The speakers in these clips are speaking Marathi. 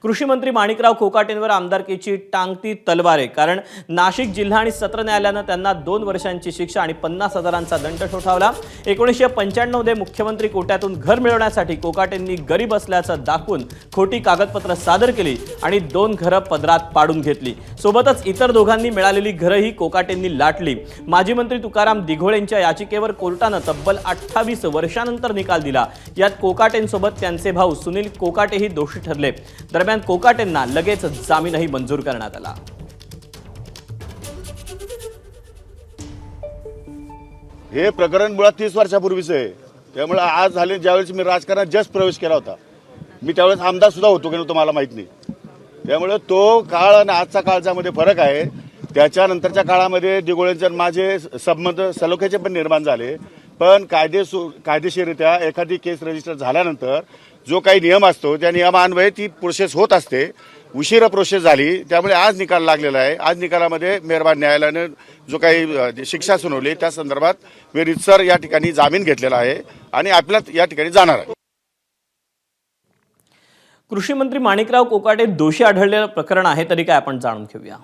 कृषी मंत्री माणिकराव कोकाटेंवर आमदारकीची टांगती तलवार आहे। कारण नाशिक जिल्हा आणि सत्र न्यायालयाने त्यांना 2 वर्षांची शिक्षा आणि 50,000चा दंड ठोठावला। 1995 मध्ये मुख्यमंत्री कोट्यातून घर मिळवण्यासाठी कोकाटेंनी गरीब असल्याचं दाखवून खोटी कागदपत्र सादर केली आणि 2 घरं पदरात पाडून घेतली। सोबतच इतर दोघांनी मिळालेली घरही कोकाटेंनी लाटली। माजी मंत्री तुकाराम दिघोळेंच्या याचिकेवर कोर्टाने तब्बल 28 वर्षांनंतर निकाल दिला। यात कोकाटेंसोबत त्यांचे भाऊ सुनील कोकाटेही दोषी ठरले। दरम्यान कोकाटेंना लगेच जामीनही मंजूर करण्यात आला। हे प्रकरण मुळात 30 वर्षापूर्वीच आहे। त्यामुळे आज झाले ज्यावेळेस मी राजकारणात जस्ट प्रवेश केला होता, मी त्यावेळेस आमदार सुद्धा होतो की नव्हतो मला माहित नाही। त्यामुळे तो काळ आणि आजचा काळचा मध्ये फरक आहे। त्याच्यानंतरच्या काळामध्ये दिघोळेंचे माझे संबंध सलोख्याचे पण निर्माण झाले, पण कायदेशीररित्या एखादी केस रजिस्टर झाल्यानंतर जो काही नियम असतो त्या नियमान्वये ती प्रोसेस होत असते। उशिरा प्रोसेस झाली, त्यामुळे आज निकाल लागलेला आहे। आज निकालामध्ये मेहरबान न्यायालयाने जो काही शिक्षा सुनावली त्या संदर्भात मी रितसर या ठिकाणी जामीन घेतलेला आहे आणि आपल्यात या ठिकाणी जाणार आहे। कृषी मंत्री माणिकराव कोकाटे दोषी आढळलेलं प्रकरण आहे, तरी काय आपण जाणून घेऊया।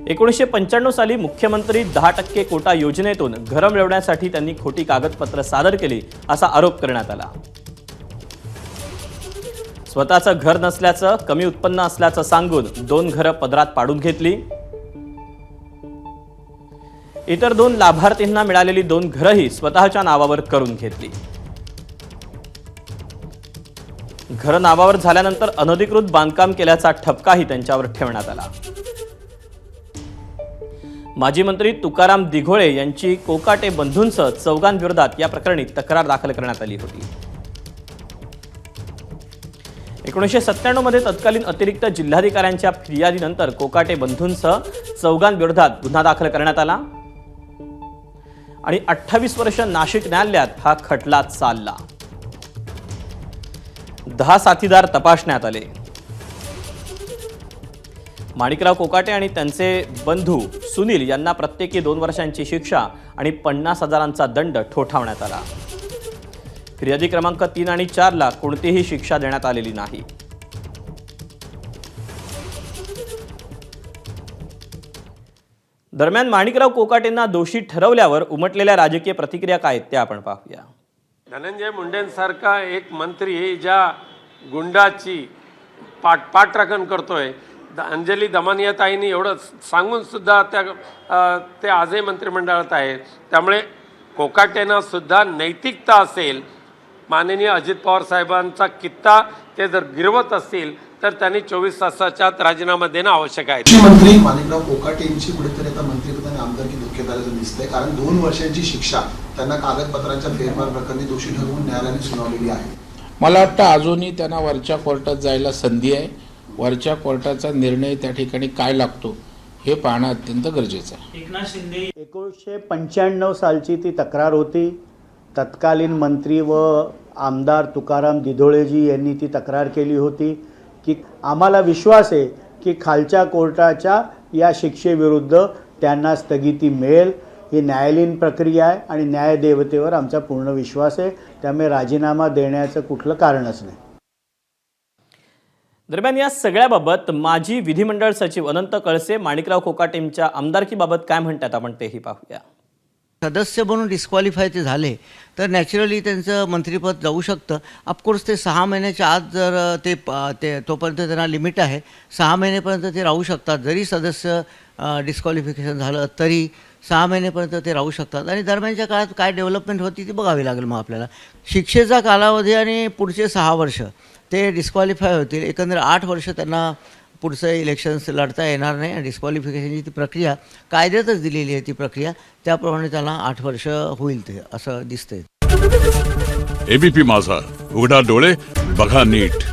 1995 साली मुख्यमंत्री 10% कोटा योजनेतून घर मिळवण्यासाठी त्यांनी खोटी कागदपत्र सादर केली असा आरोप करण्यात आला। स्वतःचं घर नसल्याचं, कमी उत्पन्न असल्याचं सांगून 2 घरं पदरात पाडून घेतली। इतर 2 लाभार्थींना मिळालेली 2 घरंही स्वतःच्या नावावर करून घेतली। घर नावावर झाल्यानंतर अनधिकृत बांधकाम केल्याचा ठपकाही त्यांच्यावर ठेवण्यात आला। माजी मंत्री तुकाराम दिघोळे यांची कोकाटे बंधूंसह 4 विरोधात या प्रकरणी तक्रार दाखल करण्यात आली होती। 1997 मध्ये तत्कालीन अतिरिक्त जिल्हाधिकाऱ्यांच्या फिर्यादीनंतर कोकाटे बंधूंसह 4 विरोधात गुन्हा दाखल करण्यात आला आणि 28 वर्ष नाशिक न्यायालयात हा खटला चालला। 10 साथीदार तपासण्यात आले। माणिकराव कोकाटे आणि त्यांचे बंधू सुनील यांना प्रत्येकी 2 वर्षांची शिक्षा आणि 50,000चा दंड ठोठावण्यात आला। फिर्यादी क्रमांक 3 आणि 4 ला कोणतीही शिक्षा देण्यात आलेली नाही। दरम्यान माणिकराव कोकाटेंना दोषी ठरवल्यावर उमटलेल्या राजकीय प्रतिक्रिया काय त्या आपण पाहूया। धनंजय मुंडेंसारखा एक मंत्री ज्या गुंडाची पाठराखण करतोय, अंजली दमानियाताईंनी एवढं सांगून सुद्धा ते आजही मंत्रिमंडळात आहेत। त्यामुळे कोकाटेंना सुद्धा नैतिकता असेल, माननीय अजित पवार साहेबांचा कित्ता ते जर गिरवत असतील तर त्यांनी 24 तासाच्या आत राजीनामा देणं आवश्यक आहे। कृषी मंत्री माणिकराव कोकाटेंची कुठेतरी आता मंत्रिपदाने आमदारकी धोक्यात आल्याचं दिसतंय, कारण 2 वर्षांची शिक्षा त्यांना कागदपत्रांच्या फेरफार प्रकरणी दोषी ठरवून न्यायालयाने सुनावलेली आहे। मला वाटतं अजूनही त्यांना वरच्या कोर्टात जायला संधी आहे। वरच्या कोर्टाचा निर्णय त्या ठिकाणी काय लागतो हे पाहणं अत्यंत गरजेचं आहे। 1995 सालची ती तक्रार होती। तत्कालीन मंत्री व आमदार तुकाराम दिघोळेजी यांनी ती तक्रार केली होती की आम्हाला विश्वास आहे की खालच्या कोर्टाच्या या शिक्षेविरुद्ध त्यांना स्थगिती मिळेल। ही न्यायालयीन प्रक्रिया आहे आणि न्यायदेवतेवर आमचा पूर्ण विश्वास आहे, त्यामुळे राजीनामा देण्याचं कुठलं कारणच नाही। दरम्यान या सगळ्याबाबत माजी विधिमंडळ सचिव अनंत कळसे माणिकराव कोकाटेंच्या आमदारकीबाबत काय म्हणतात आपण तेही पाहूया। सदस्य म्हणून डिस्क्वालिफाय ते झाले तर नॅचरली त्यांचं मंत्रिपद जाऊ शकतं। ऑफकोर्स ते 6 महिन्याच्या आत जर ते तोपर्यंत त्यांना लिमिट आहे, 6 महिनेपर्यंत ते राहू शकतात। जरी सदस्य डिस्क्वालिफिकेशन झालं तरी 6 महिनेपर्यंत ते राहू शकतात आणि दरम्यानच्या काळात काय डेव्हलपमेंट होती ती बघावी लागेल। मग आपल्याला शिक्षेचा कालावधी आणि पुढचे 6 वर्ष ते डिस्क्वालिफाय होतील। एकंदर 8 वर्ष त्यांना पुढचं इलेक्शन्स लढता येणार नाही आणि डिस्क्वालिफिकेशनची ती प्रक्रिया कायद्यातच दिलेली आहे, ती प्रक्रिया त्याप्रमाणे त्यांना 8 वर्ष होईल ते असं दिसतंय। एबीपी माझा, उघडा डोळे बघा नीट।